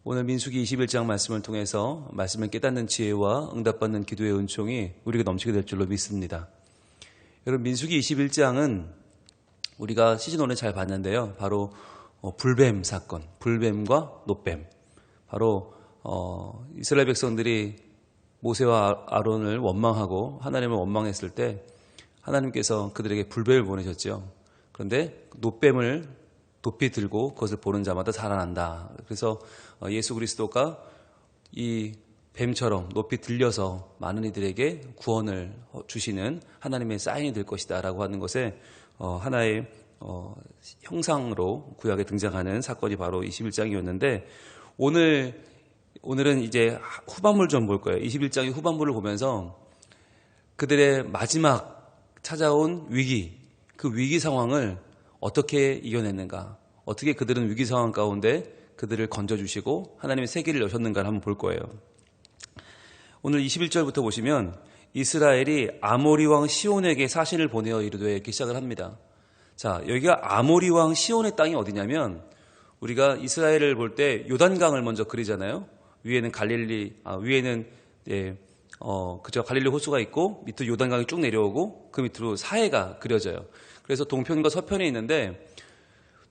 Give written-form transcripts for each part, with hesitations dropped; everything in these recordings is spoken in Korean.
오늘 민수기 21장 말씀을 통해서 말씀을 깨닫는 지혜와 응답받는 기도의 은총이 우리가 넘치게 될 줄로 믿습니다. 여러분, 민수기 21장은 우리가 시즌 1에 잘 봤는데요. 바로 불뱀 사건, 불뱀과 노뱀. 바로 이스라엘 백성들이 모세와 아론을 원망하고 하나님을 원망했을 때 하나님께서 그들에게 불뱀을 보내셨죠. 그런데 노뱀을 높이 들고 그것을 보는 자마다 살아난다. 그래서 예수 그리스도가 이 뱀처럼 높이 들려서 많은 이들에게 구원을 주시는 하나님의 사인이 될 것이다 라고 하는 것에 하나의 형상으로 구약에 등장하는 사건이 바로 21장이었는데 오늘은 이제 후반부를 좀 볼 거예요. 21장의 후반부를 보면서 그들의 마지막 찾아온 위기, 그 위기 상황을 어떻게 이겨냈는가, 어떻게 그들은 위기 상황 가운데 그들을 건져주시고 하나님의 세계를 여셨는가를 한번 볼 거예요. 오늘 21절부터 보시면 이스라엘이 아모리 왕 시온에게 사신을 보내어 이르되 이렇게 시작을 합니다. 자, 여기가 아모리 왕 시온의 땅이 어디냐면 우리가 이스라엘을 볼 때 요단강을 먼저 그리잖아요. 위에는 위에는 갈릴리 호수가 있고 밑으로 요단강이 쭉 내려오고 그 밑으로 사해가 그려져요. 그래서 동편과 서편이 있는데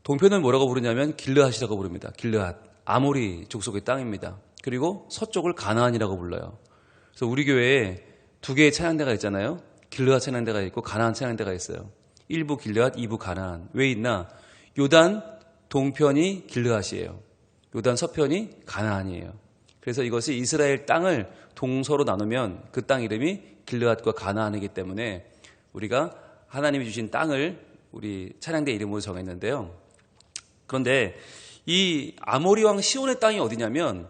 동편은 뭐라고 부르냐면 길르앗이라고 부릅니다. 길르앗, 아모리 족속의 땅입니다. 그리고 서쪽을 가나안이라고 불러요. 그래서 우리 교회에 두 개의 찬양대가 있잖아요. 길르앗 찬양대가 있고 가나안 찬양대가 있어요. 1부 길르앗, 2부 가나안. 왜 있나? 요단 동편이 길르앗이에요. 요단 서편이 가나안이에요. 그래서 이것이 이스라엘 땅을 동서로 나누면 그 땅 이름이 길르앗과 가나안이기 때문에 우리가 하나님이 주신 땅을 우리 찬양대 이름으로 정했는데요. 그런데 이 아모리 왕 시온의 땅이 어디냐면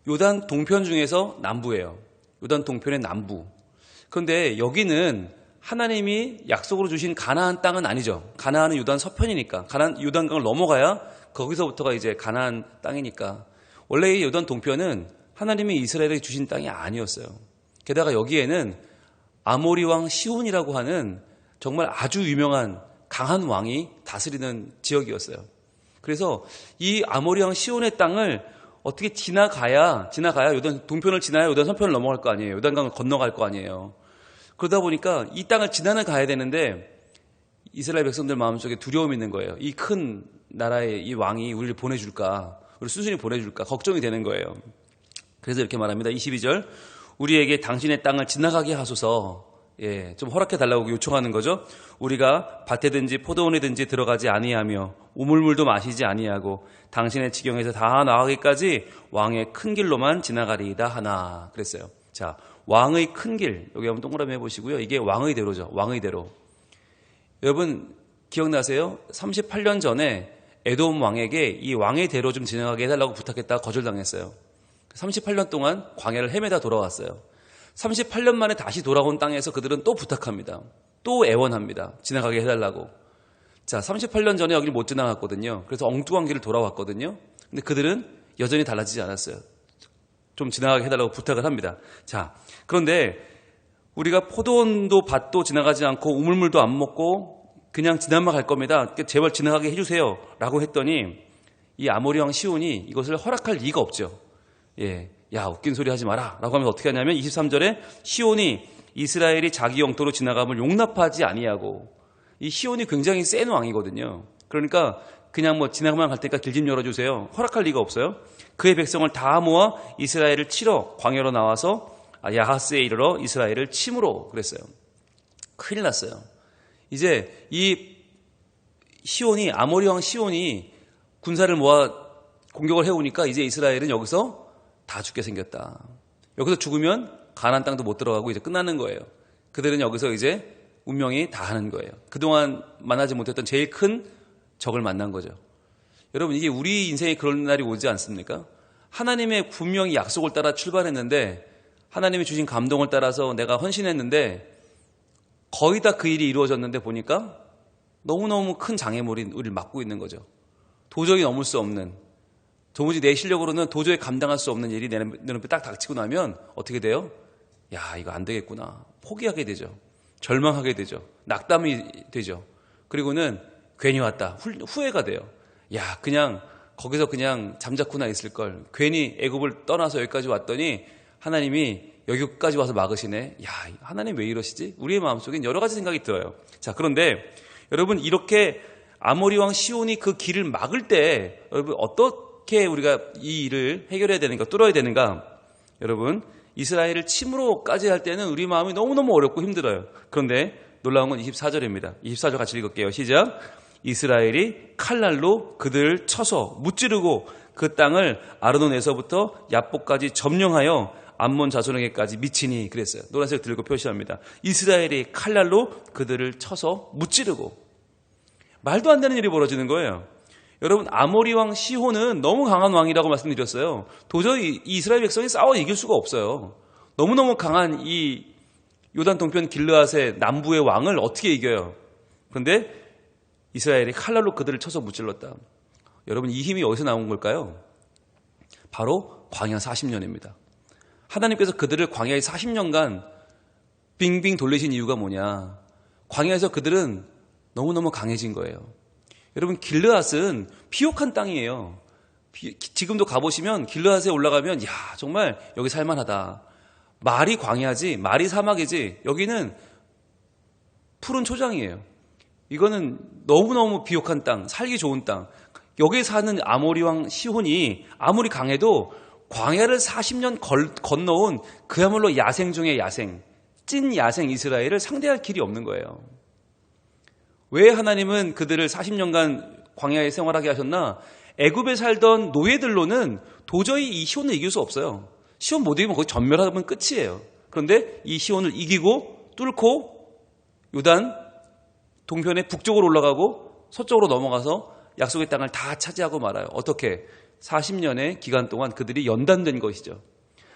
요단 동편 중에서 남부예요. 요단 동편의 남부. 그런데 여기는 하나님이 약속으로 주신 가나안 땅은 아니죠. 가나안은 요단 서편이니까. 요단강을 넘어가야 거기서부터가 이제 가나안 땅이니까. 원래 이 요단 동편은 하나님이 이스라엘에게 주신 땅이 아니었어요. 게다가 여기에는 아모리 왕 시온이라고 하는 정말 아주 유명한 강한 왕이 다스리는 지역이었어요. 그래서 이 아모리 왕 시온의 땅을 어떻게 지나가야 요단 동편을 지나야 요단 서편을 넘어갈 거 아니에요. 요단강을 건너갈 거 아니에요. 그러다 보니까 이 땅을 지나는 가야 되는데 이스라엘 백성들 마음속에 두려움이 있는 거예요. 이 큰 나라의 이 왕이 우리를 보내줄까, 우리 순순히 보내줄까 걱정이 되는 거예요. 그래서 이렇게 말합니다. 22절, 우리에게 당신의 땅을 지나가게 하소서. 좀 허락해 달라고 요청하는 거죠. 우리가 밭에든지 포도원에든지 들어가지 아니하며 우물물도 마시지 아니하고 당신의 지경에서 다 나가기까지 왕의 큰 길로만 지나가리이다 하나 그랬어요. 자, 왕의 큰 길, 여기 한번 동그라미 해보시고요. 이게 왕의 대로죠. 왕의 대로. 여러분 기억나세요? 38년 전에 에돔 왕에게 이 왕의 대로 좀 지나가게 해달라고 부탁했다가 거절당했어요. 38년 동안 광야를 헤매다 돌아왔어요. 38년 만에 다시 돌아온 땅에서 그들은 또 부탁합니다. 또 애원합니다. 지나가게 해달라고. 자, 38년 전에 여기를 못 지나갔거든요. 그래서 엉뚱한 길을 돌아왔거든요. 근데 그들은 여전히 달라지지 않았어요. 좀 지나가게 해달라고 부탁을 합니다. 자, 그런데 우리가 포도원도 밭도 지나가지 않고 우물물도 안 먹고 그냥 지나만 갈 겁니다. 제발 지나가게 해주세요. 라고 했더니 이 아모리 왕 시온이 이것을 허락할 리가 없죠. 야, 웃긴 소리 하지 마라. 라고 하면 어떻게 하냐면 23절에 시온이 이스라엘이 자기 영토로 지나감을 용납하지 아니하고, 이 시온이 굉장히 센 왕이거든요. 그러니까 그냥 지나가만 갈 테니까 길 좀 열어주세요. 허락할 리가 없어요. 그의 백성을 다 모아 이스라엘을 치러 광야로 나와서 야하스에 이르러 이스라엘을 침으로 그랬어요. 큰일 났어요. 이제 이 시온이, 아모리 왕 시온이 군사를 모아 공격을 해오니까 이제 이스라엘은 여기서 다 죽게 생겼다. 여기서 죽으면 가나안 땅도 못 들어가고 이제 끝나는 거예요. 그들은 여기서 이제 운명이 다 하는 거예요. 그동안 만나지 못했던 제일 큰 적을 만난 거죠. 여러분, 이게 우리 인생에 그런 날이 오지 않습니까? 하나님의 분명히 약속을 따라 출발했는데 하나님이 주신 감동을 따라서 내가 헌신했는데 거의 다 그 일이 이루어졌는데 보니까 너무너무 큰 장애물이 우리를 막고 있는 거죠. 도저히 넘을 수 없는, 도무지 내 실력으로는 도저히 감당할 수 없는 일이 내 눈앞에 딱 닥치고 나면 어떻게 돼요? 야, 이거 안 되겠구나. 포기하게 되죠. 절망하게 되죠. 낙담이 되죠. 그리고는 괜히 왔다. 후회가 돼요. 야, 그냥 거기서 그냥 잠자코나 있을 걸. 괜히 애굽을 떠나서 여기까지 왔더니 하나님이 여기까지 와서 막으시네. 야, 하나님 왜 이러시지? 우리의 마음속엔 여러 가지 생각이 들어요. 자, 그런데 여러분 이렇게 아모리 왕 시온이 그 길을 막을 때 여러분 어떻게 우리가 이 일을 해결해야 되는가, 뚫어야 되는가? 여러분 이스라엘을 침으로까지 할 때는 우리 마음이 너무너무 어렵고 힘들어요. 그런데 놀라운 건 24절입니다. 24절 같이 읽을게요. 시작. 이스라엘이 칼날로 그들을 쳐서 무찌르고 그 땅을 아르논에서부터 야복까지 점령하여 암몬 자손에게까지 미치니 그랬어요. 노란색 들고 표시합니다. 이스라엘이 칼날로 그들을 쳐서 무찌르고. 말도 안 되는 일이 벌어지는 거예요. 여러분 아모리 왕 시혼은 너무 강한 왕이라고 말씀드렸어요. 도저히 이 이스라엘 백성이 싸워 이길 수가 없어요. 너무너무 강한 이 요단 동편 길르앗의 남부의 왕을 어떻게 이겨요? 그런데 이스라엘이 칼날로 그들을 쳐서 무찔렀다. 여러분 이 힘이 어디서 나온 걸까요? 바로 광야 40년입니다. 하나님께서 그들을 광야에 40년간 빙빙 돌리신 이유가 뭐냐? 광야에서 그들은 너무너무 강해진 거예요. 여러분 길르앗은 비옥한 땅이에요. 지금도 가보시면 길르앗에 올라가면 야 정말 여기 살만하다. 말이 광야지 말이 사막이지 여기는 푸른 초장이에요. 이거는 너무너무 비옥한 땅, 살기 좋은 땅. 여기에 사는 아모리 왕 시혼이 아무리 강해도 광야를 40년 건너온 그야말로 야생 중의 야생, 찐 야생 이스라엘을 상대할 길이 없는 거예요. 왜 하나님은 그들을 40년간 광야에 생활하게 하셨나? 애굽에 살던 노예들로는 도저히 이 시온을 이길 수 없어요. 시온 못 이기면 거기 전멸하면 끝이에요. 그런데 이 시온을 이기고 뚫고 요단 동편의 북쪽으로 올라가고 서쪽으로 넘어가서 약속의 땅을 다 차지하고 말아요. 어떻게? 40년의 기간 동안 그들이 연단된 것이죠.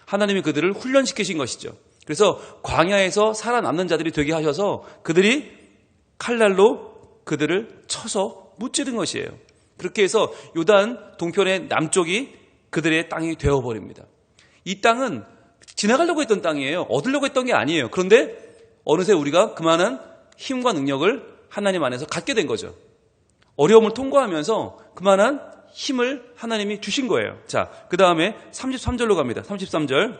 하나님이 그들을 훈련시키신 것이죠. 그래서 광야에서 살아남는 자들이 되게 하셔서 그들이 칼날로 그들을 쳐서 무찌른 것이에요. 그렇게 해서 요단 동편의 남쪽이 그들의 땅이 되어버립니다. 이 땅은 지나가려고 했던 땅이에요. 얻으려고 했던 게 아니에요. 그런데 어느새 우리가 그만한 힘과 능력을 하나님 안에서 갖게 된 거죠. 어려움을 통과하면서 그만한 힘을 하나님이 주신 거예요. 자, 그 다음에 33절로 갑니다. 33절.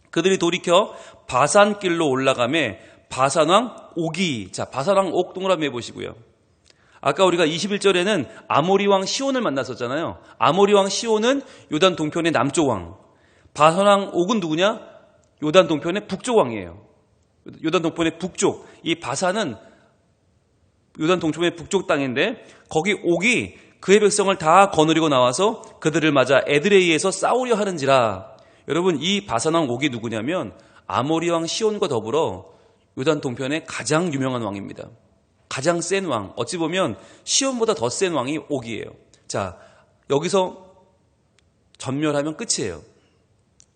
그들이 돌이켜 바산길로 올라가매 바산왕 옥이, 자, 바산왕 옥 동그라미 해보시고요. 아까 우리가 21절에는 아모리 왕 시온을 만났었잖아요. 아모리 왕 시온은 요단 동편의 남쪽 왕. 바산왕 옥은 누구냐? 요단 동편의 북쪽 왕이에요. 요단 동편의 북쪽. 이 바산은 요단 동편의 북쪽 땅인데 거기 옥이 그의 백성을 다 거느리고 나와서 그들을 맞아 에드레이에서 싸우려 하는지라. 여러분 이 바산왕 옥이 누구냐면 아모리 왕 시온과 더불어 요단 동편의 가장 유명한 왕입니다. 가장 센 왕. 어찌 보면 시온보다 더 센 왕이 옥이에요. 자, 여기서 전멸하면 끝이에요.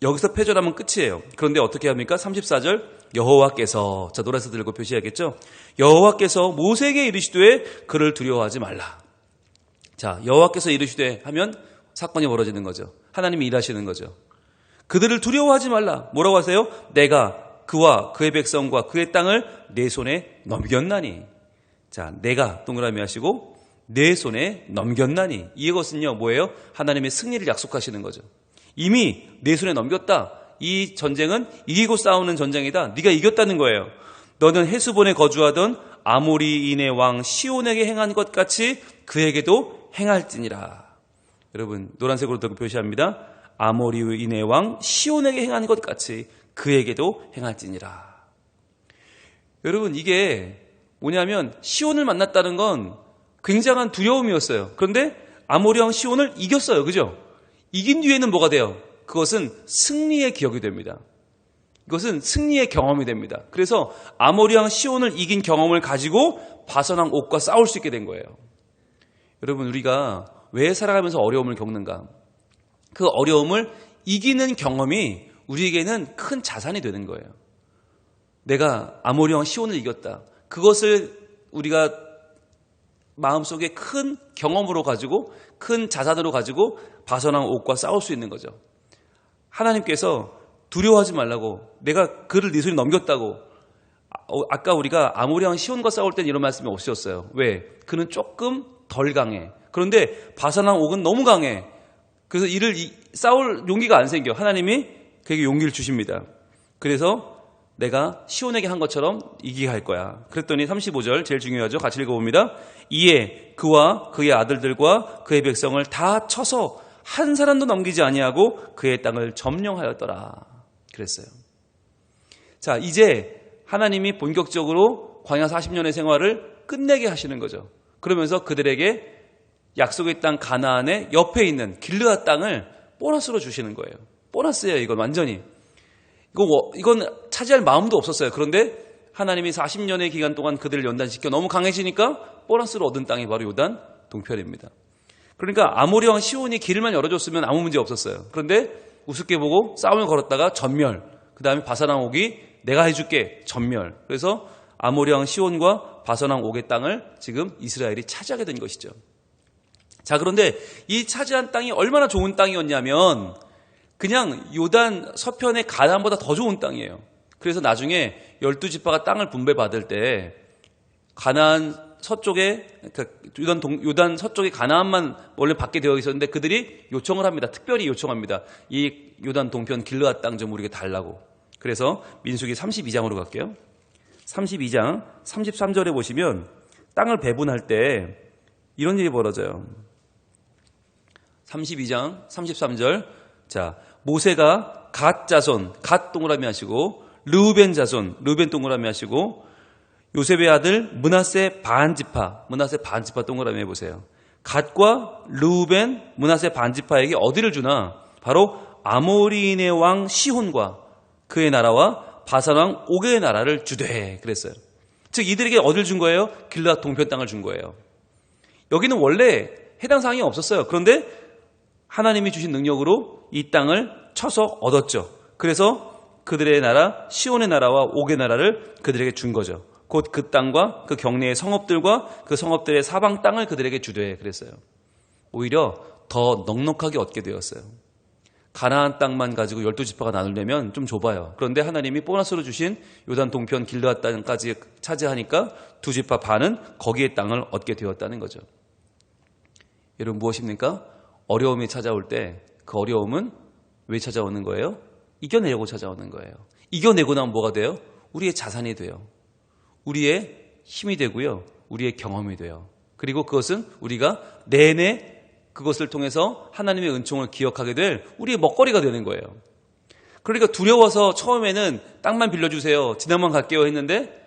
여기서 패전하면 끝이에요. 그런데 어떻게 합니까? 34절 여호와께서, 자 노란색 들고 표시해야겠죠? 여호와께서 모세에게 이르시되 그를 두려워하지 말라. 자, 여호와께서 이르시되 하면 사건이 벌어지는 거죠. 하나님이 일하시는 거죠. 그들을 두려워하지 말라. 뭐라고 하세요? 내가 그와 그의 백성과 그의 땅을 내 손에 넘겼나니. 자, 내가 동그라미 하시고 내 손에 넘겼나니. 이것은요 뭐예요? 하나님의 승리를 약속하시는 거죠. 이미 내 손에 넘겼다. 이 전쟁은 이기고 싸우는 전쟁이다. 네가 이겼다는 거예요. 너는 헤스본에 거주하던 아모리인의 왕 시온에게 행한 것 같이 그에게도 행할지니라. 여러분 노란색으로 더 표시합니다. 아모리인의 왕 시온에게 행한 것 같이 그에게도 행할지니라. 여러분 이게 뭐냐면 시온을 만났다는 건 굉장한 두려움이었어요. 그런데 아모리 왕 시온을 이겼어요. 그죠? 이긴 뒤에는 뭐가 돼요? 그것은 승리의 기억이 됩니다. 이것은 승리의 경험이 됩니다. 그래서 아모리 왕 시온을 이긴 경험을 가지고 바산왕 옥과 싸울 수 있게 된 거예요. 여러분 우리가 왜 살아가면서 어려움을 겪는가? 그 어려움을 이기는 경험이 우리에게는 큰 자산이 되는 거예요. 내가 아모리 왕 시온을 이겼다. 그것을 우리가 마음속에 큰 경험으로 가지고 큰 자산으로 가지고 바산왕 옥과 싸울 수 있는 거죠. 하나님께서 두려워하지 말라고, 내가 그를 네 손에 넘겼다고. 아까 우리가 아모리 왕 시온과 싸울 땐 이런 말씀이 없으셨어요. 왜? 그는 조금 덜 강해. 그런데 바산왕 옥은 너무 강해. 그래서 싸울 용기가 안 생겨. 하나님이 그에게 용기를 주십니다. 그래서 내가 시온에게 한 것처럼 이기게 할 거야. 그랬더니 35절 제일 중요하죠. 같이 읽어봅니다. 이에 그와 그의 아들들과 그의 백성을 다 쳐서 한 사람도 넘기지 아니하고 그의 땅을 점령하였더라. 그랬어요. 자, 이제 하나님이 본격적으로 광야 40년의 생활을 끝내게 하시는 거죠. 그러면서 그들에게 약속의 땅 가나안의 옆에 있는 길르앗 땅을 보너스로 주시는 거예요. 보너스예요. 이건 완전히. 이건 차지할 마음도 없었어요. 그런데 하나님이 40년의 기간 동안 그들을 연단시켜 너무 강해지니까 보너스로 얻은 땅이 바로 요단 동편입니다. 그러니까 아모리 왕 시온이 길만 열어줬으면 아무 문제 없었어요. 그런데 우습게 보고 싸움을 걸었다가 전멸. 그 다음에 바산왕 옥이 내가 해줄게 전멸. 그래서 아모리 왕 시온과 바산왕 옥의 땅을 지금 이스라엘이 차지하게 된 것이죠. 자, 그런데 이 차지한 땅이 얼마나 좋은 땅이었냐면 그냥 요단 서편의 가나안보다 더 좋은 땅이에요. 그래서 나중에 12지파가 땅을 분배받을 때 가나안 서쪽에, 그러니까 요단 서쪽에 가나안만 원래 받게 되어 있었는데 그들이 요청을 합니다. 특별히 요청합니다. 이 요단 동편 길르앗 땅 좀 우리에게 달라고. 그래서 민수기 32장으로 갈게요. 32장 33절에 보시면 땅을 배분할 때 이런 일이 벌어져요. 32장 33절. 자, 모세가 갓 자손, 갓 동그라미 하시고 르우벤 자손, 르우벤 동그라미 하시고 요셉의 아들 므낫세 반지파, 므낫세 반지파 동그라미 해보세요. 갓과 르우벤, 므낫세 반지파에게 어디를 주나? 바로 아모리인의 왕 시혼과 그의 나라와 바산 왕 옥의 나라를 주되 그랬어요. 즉 이들에게 어디를 준 거예요? 길르앗 동편 땅을 준 거예요. 여기는 원래 해당 사항이 없었어요. 그런데 하나님이 주신 능력으로 이 땅을 쳐서 얻었죠. 그래서 그들의 나라, 시온의 나라와 옥의 나라를 그들에게 준 거죠. 곧 그 땅과 그 경내의 성읍들과 그 성읍들의 사방 땅을 그들에게 주되 그랬어요. 오히려 더 넉넉하게 얻게 되었어요. 가나안 땅만 가지고 12지파가 나누려면 좀 좁아요. 그런데 하나님이 보너스로 주신 요단 동편 길르앗 땅까지 차지하니까 2지파 반은 거기에 땅을 얻게 되었다는 거죠. 여러분 무엇입니까? 어려움이 찾아올 때 그 어려움은 왜 찾아오는 거예요? 이겨내려고 찾아오는 거예요. 이겨내고 나면 뭐가 돼요? 우리의 자산이 돼요. 우리의 힘이 되고요. 우리의 경험이 돼요. 그리고 그것은 우리가 내내 그것을 통해서 하나님의 은총을 기억하게 될 우리의 먹거리가 되는 거예요. 그러니까 두려워서 처음에는 땅만 빌려주세요. 지나만 갈게요 했는데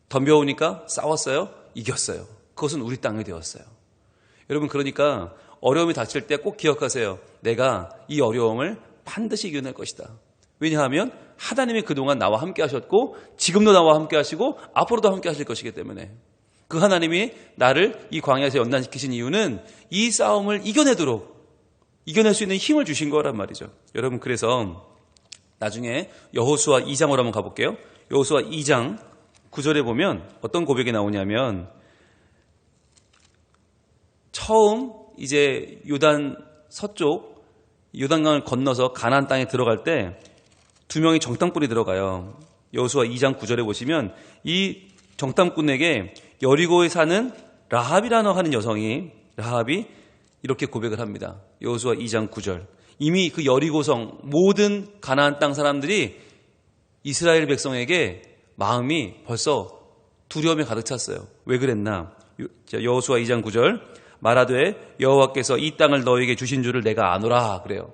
덤벼오니까 싸웠어요. 이겼어요. 그것은 우리 땅이 되었어요. 여러분 그러니까 어려움이 닥칠 때 꼭 기억하세요. 내가 이 어려움을 반드시 이겨낼 것이다. 왜냐하면 하나님이 그동안 나와 함께 하셨고 지금도 나와 함께 하시고 앞으로도 함께 하실 것이기 때문에 그 하나님이 나를 이 광야에서 연단시키신 이유는 이 싸움을 이겨낼 수 있는 힘을 주신 거란 말이죠. 여러분 그래서 나중에 여호수아 2장으로 한번 가볼게요. 여호수아 2장 9절에 보면 어떤 고백이 나오냐면 처음 이제 요단 서쪽 요단강을 건너서 가나안 땅에 들어갈 때 2명이 정탐꾼이 들어가요. 여호수아 2장 9절에 보시면 이 정탐꾼에게 여리고에 사는 라합이라는 하는 여성이 라합이 이렇게 고백을 합니다. 여호수아 2장 9절. 이미 그 여리고성 모든 가나안 땅 사람들이 이스라엘 백성에게 마음이 벌써 두려움에 가득 찼어요. 왜 그랬나? 여호수아 2장 9절. 말하되 여호와께서 이 땅을 너에게 주신 줄을 내가 아노라 그래요.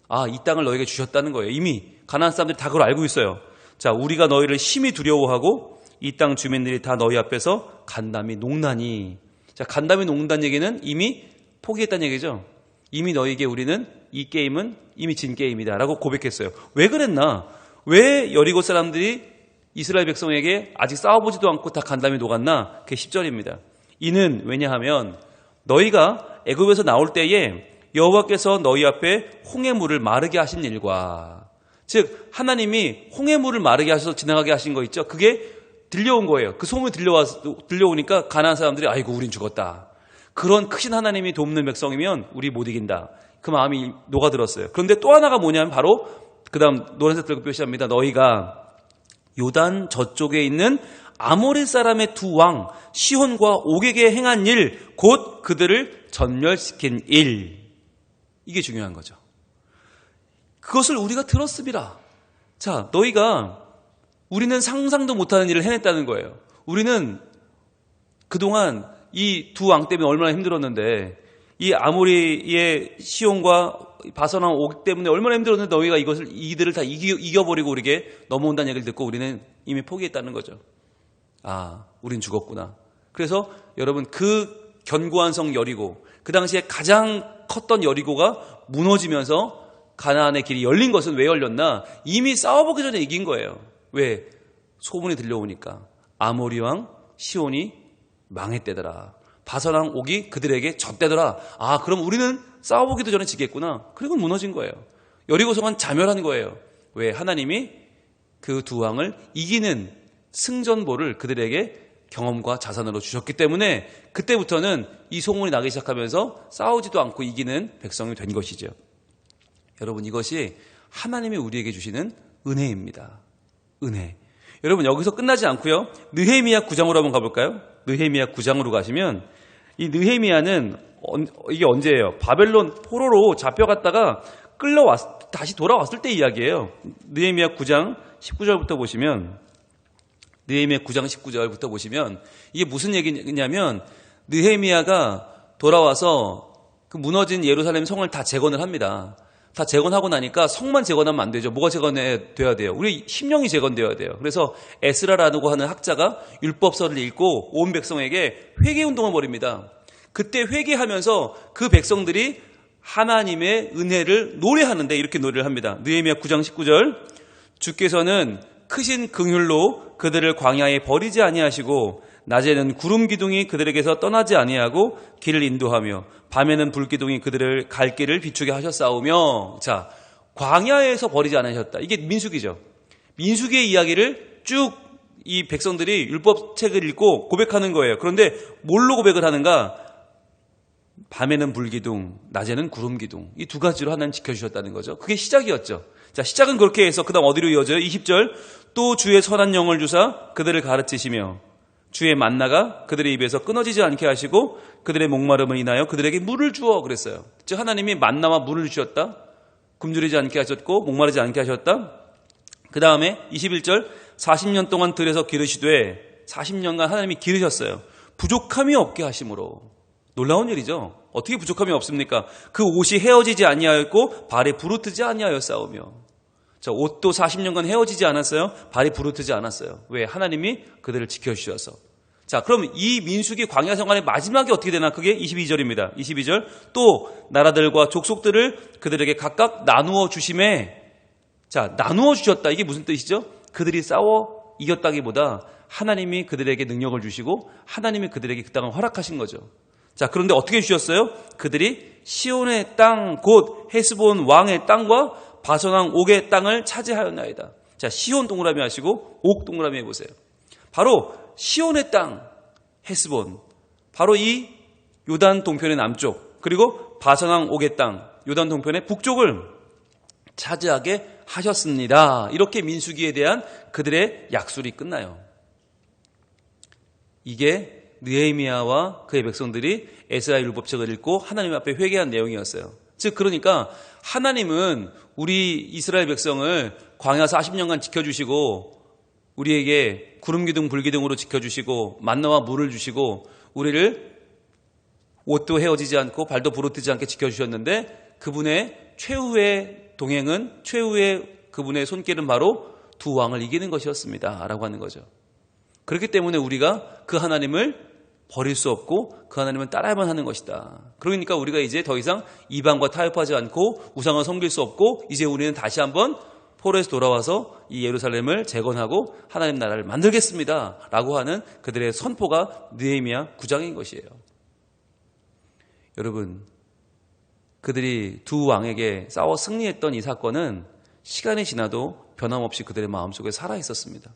아, 이 땅을 너에게 주셨다는 거예요. 이미 가나안 사람들이 다 그걸 알고 있어요. 자, 우리가 너희를 심히 두려워하고 이 땅 주민들이 다 너희 앞에서 간담이 녹나니. 자, 간담이 녹는다는 얘기는 이미 포기했다는 얘기죠. 이미 너희에게 우리는 이 게임은 이미 진 게임이다 라고 고백했어요. 왜 그랬나? 왜 여리고 사람들이 이스라엘 백성에게 아직 싸워보지도 않고 다 간담이 녹았나? 그게 10절입니다. 이는 왜냐하면 너희가 애굽에서 나올 때에 여호와께서 너희 앞에 홍해물을 마르게 하신 일과 즉 하나님이 홍해물을 마르게 하셔서 지나가게 하신 거 있죠. 그게 들려온 거예요. 그 소문이 들려오니까 가나안 사람들이 아이고 우린 죽었다. 그런 크신 하나님이 돕는 백성이면 우리 못 이긴다. 그 마음이 녹아들었어요. 그런데 또 하나가 뭐냐면 바로 그 다음 노란색 들고 표시합니다. 너희가 요단 저쪽에 있는 아모리 사람의 두 왕 시혼과 옥에게 행한 일 곧 그들을 전멸시킨 일. 이게 중요한 거죠. 그것을 우리가 들었습니다. 자, 우리는 상상도 못하는 일을 해냈다는 거예요. 우리는 그동안 이 두 왕 때문에 얼마나 힘들었는데, 이 아모리의 시온과 바선왕 오기 때문에 얼마나 힘들었는데 너희가 이들을 다 이겨버리고 우리에게 넘어온다는 얘기를 듣고 우리는 이미 포기했다는 거죠. 아, 우린 죽었구나. 그래서 여러분, 그 견고한 성 여리고, 그 당시에 가장 컸던 여리고가 무너지면서 가나안의 길이 열린 것은 왜 열렸나? 이미 싸워보기 전에 이긴 거예요. 왜? 소문이 들려오니까 아모리 왕 시온이 망했대더라. 바선왕 옥이 그들에게 졌대더라. 아, 그럼 우리는 싸워보기도 전에 지겠구나. 그리고 무너진 거예요. 여리고성은 자멸한 거예요. 왜? 하나님이 그 두 왕을 이기는 승전보를 그들에게 경험과 자산으로 주셨기 때문에 그때부터는 이 소문이 나기 시작하면서 싸우지도 않고 이기는 백성이 된 것이죠. 여러분, 이것이 하나님이 우리에게 주시는 은혜입니다. 은혜. 여러분, 여기서 끝나지 않고요. 느헤미야 9장으로 한번 가볼까요? 느헤미야 9장으로 가시면, 이 느헤미야는 이게 언제예요? 바벨론 포로로 잡혀갔다가 다시 돌아왔을 때 이야기예요. 느헤미야 9장 19절부터 보시면, 느헤미야 9장 19절부터 보시면 이게 무슨 얘기냐면, 느헤미야가 돌아와서 그 무너진 예루살렘 성을 다 재건을 합니다. 다 재건하고 나니까 성만 재건하면 안 되죠. 뭐가 재건돼야 돼요? 우리 심령이 재건돼야 돼요. 그래서 에스라라고 하는 학자가 율법서를 읽고 온 백성에게 회개운동을 벌입니다. 그때 회개하면서 그 백성들이 하나님의 은혜를 노래하는데 이렇게 노래를 합니다. 느헤미야 9장 19절, 주께서는 크신 긍휼로 그들을 광야에 버리지 아니하시고 낮에는 구름 기둥이 그들에게서 떠나지 아니하고 길을 인도하며 밤에는 불 기둥이 그들을 갈 길을 비추게 하셨사오며. 자, 광야에서 버리지 않으셨다. 이게 민수기죠. 민수기의 이야기를 쭉 이 백성들이 율법책을 읽고 고백하는 거예요. 그런데 뭘로 고백을 하는가? 밤에는 불 기둥, 낮에는 구름 기둥. 이 두 가지로 하나님 지켜주셨다는 거죠. 그게 시작이었죠. 자, 시작은 그렇게 해서 그 다음 어디로 이어져요? 20절, 또 주의 선한 영을 주사 그들을 가르치시며 주의 만나가 그들의 입에서 끊어지지 않게 하시고 그들의 목마름을 인하여 그들에게 물을 주어. 그랬어요. 즉 하나님이 만나와 물을 주셨다. 굶주리지 않게 하셨고 목마르지 않게 하셨다. 그 다음에 21절, 40년 동안 들에서 기르시되, 40년간 하나님이 기르셨어요. 부족함이 없게 하심으로. 놀라운 일이죠. 어떻게 부족함이 없습니까? 그 옷이 헤어지지 아니하였고 발에 부르트지 아니하였사오며. 자, 옷도 40년간 헤어지지 않았어요. 발이 부르트지 않았어요. 왜? 하나님이 그들을 지켜주셔서. 자, 그럼 이 민수기 광야 생활의 마지막이 어떻게 되나? 그게 22절입니다. 22절, 또 나라들과 족속들을 그들에게 각각 나누어 주심에. 자, 나누어 주셨다. 이게 무슨 뜻이죠? 그들이 싸워 이겼다기보다 하나님이 그들에게 능력을 주시고 하나님이 그들에게 그 땅을 허락하신 거죠. 자, 그런데 어떻게 주셨어요? 그들이 시온의 땅, 곧 헤스본 왕의 땅과 바선왕 옥의 땅을 차지하였나이다. 자, 시온 동그라미 하시고 옥 동그라미 해보세요. 바로 시온의 땅, 헤스본, 바로 이 요단 동편의 남쪽, 그리고 바선왕 옥의 땅, 요단 동편의 북쪽을 차지하게 하셨습니다. 이렇게 민수기에 대한 그들의 약술이 끝나요. 이게 느헤미야와 그의 백성들이 에스라 율법책을 읽고 하나님 앞에 회개한 내용이었어요. 즉, 그러니까 하나님은 우리 이스라엘 백성을 광야 40년간 지켜주시고 우리에게 구름기둥 불기둥으로 지켜주시고 만나와 물을 주시고 우리를 옷도 헤어지지 않고 발도 부르트지 않게 지켜주셨는데, 그분의 최후의 동행은, 최후의 그분의 손길은 바로 두 왕을 이기는 것이었습니다 라고 하는 거죠. 그렇기 때문에 우리가 그 하나님을 버릴 수 없고 그 하나님은 따라야만 하는 것이다. 그러니까 우리가 이제 더 이상 이방과 타협하지 않고 우상을 섬길 수 없고, 이제 우리는 다시 한번 포로에서 돌아와서 이 예루살렘을 재건하고 하나님 나라를 만들겠습니다 라고 하는 그들의 선포가 느헤미야 9장인 것이에요. 여러분, 그들이 두 왕에게 싸워 승리했던 이 사건은 시간이 지나도 변함없이 그들의 마음속에 살아있었습니다.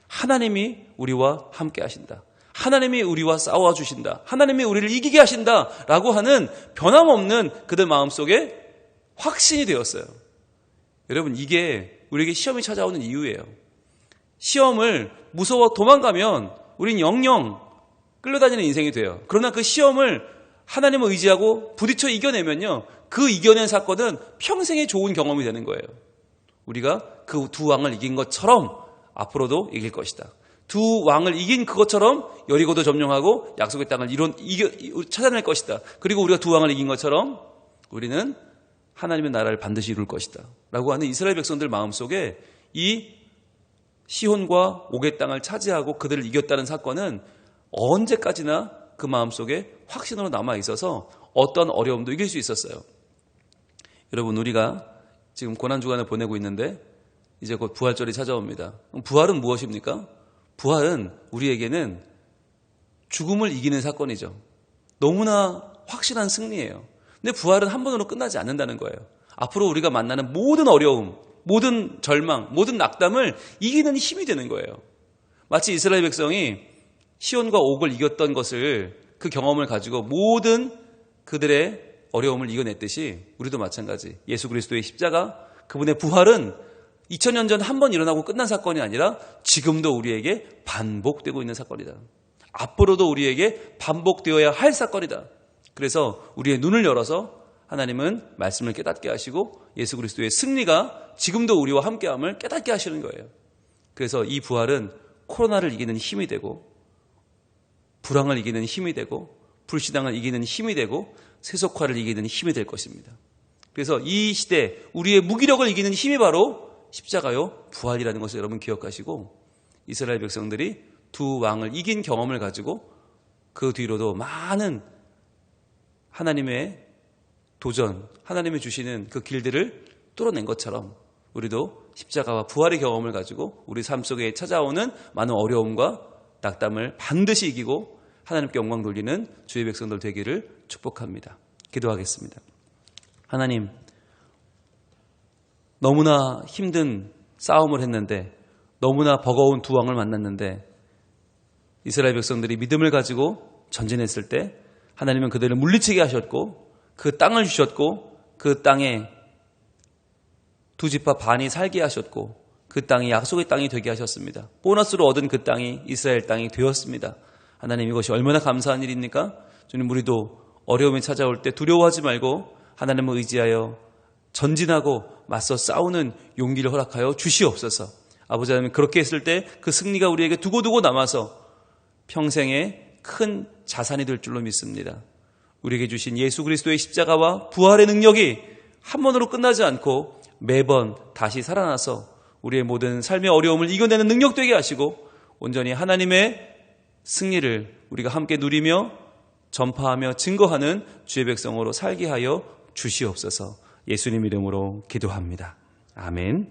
하나님이 우리와 함께 하신다. 하나님이 우리와 싸워주신다. 하나님이 우리를 이기게 하신다 라고 하는 변함없는 그들 마음속에 확신이 되었어요. 여러분, 이게 우리에게 시험이 찾아오는 이유예요. 시험을 무서워 도망가면 우린 영영 끌려다니는 인생이 돼요. 그러나 그 시험을 하나님을 의지하고 부딪혀 이겨내면요, 그 이겨낸 사건은 평생의 좋은 경험이 되는 거예요. 우리가 그 두 왕을 이긴 것처럼 앞으로도 이길 것이다. 두 왕을 이긴 그것처럼 여리고도 점령하고 약속의 땅을 찾아낼 것이다. 그리고 우리가 두 왕을 이긴 것처럼 우리는 하나님의 나라를 반드시 이룰 것이다 라고 하는 이스라엘 백성들 마음속에 이 시혼과 옥의 땅을 차지하고 그들을 이겼다는 사건은 언제까지나 그 마음속에 확신으로 남아있어서 어떤 어려움도 이길 수 있었어요. 여러분, 우리가 지금 고난주간을 보내고 있는데 이제 곧 부활절이 찾아옵니다. 부활은 무엇입니까? 부활은 우리에게는 죽음을 이기는 사건이죠. 너무나 확실한 승리예요. 근데 부활은 한 번으로 끝나지 않는다는 거예요. 앞으로 우리가 만나는 모든 어려움, 모든 절망, 모든 낙담을 이기는 힘이 되는 거예요. 마치 이스라엘 백성이 시온과 옥을 이겼던 것을, 그 경험을 가지고 모든 그들의 어려움을 이겨냈듯이 우리도 마찬가지. 예수 그리스도의 십자가, 그분의 부활은 2000년 전 한 번 일어나고 끝난 사건이 아니라 지금도 우리에게 반복되고 있는 사건이다. 앞으로도 우리에게 반복되어야 할 사건이다. 그래서 우리의 눈을 열어서 하나님은 말씀을 깨닫게 하시고 예수 그리스도의 승리가 지금도 우리와 함께함을 깨닫게 하시는 거예요. 그래서 이 부활은 코로나를 이기는 힘이 되고, 불황을 이기는 힘이 되고, 불신앙을 이기는 힘이 되고, 세속화를 이기는 힘이 될 것입니다. 그래서 이 시대 우리의 무기력을 이기는 힘이 바로 십자가요, 부활이라는 것을 여러분 기억하시고, 이스라엘 백성들이 두 왕을 이긴 경험을 가지고 그 뒤로도 많은 하나님의 도전, 하나님이 주시는 그 길들을 뚫어낸 것처럼 우리도 십자가와 부활의 경험을 가지고 우리 삶 속에 찾아오는 많은 어려움과 낙담을 반드시 이기고 하나님께 영광 돌리는 주의 백성들 되기를 축복합니다. 기도하겠습니다. 하나님, 너무나 힘든 싸움을 했는데, 너무나 버거운 두 왕을 만났는데, 이스라엘 백성들이 믿음을 가지고 전진했을 때 하나님은 그들을 물리치게 하셨고 그 땅을 주셨고 그 땅에 두 지파 반이 살게 하셨고 그 땅이 약속의 땅이 되게 하셨습니다. 보너스로 얻은 그 땅이 이스라엘 땅이 되었습니다. 하나님, 이것이 얼마나 감사한 일입니까? 주님, 우리도 어려움이 찾아올 때 두려워하지 말고 하나님을 의지하여 전진하고 맞서 싸우는 용기를 허락하여 주시옵소서. 아버지 하나님, 그렇게 했을 때 그 승리가 우리에게 두고두고 남아서 평생의 큰 자산이 될 줄로 믿습니다. 우리에게 주신 예수 그리스도의 십자가와 부활의 능력이 한 번으로 끝나지 않고 매번 다시 살아나서 우리의 모든 삶의 어려움을 이겨내는 능력 되게 하시고 온전히 하나님의 승리를 우리가 함께 누리며 전파하며 증거하는 주의 백성으로 살게 하여 주시옵소서. 예수님 이름으로 기도합니다. 아멘.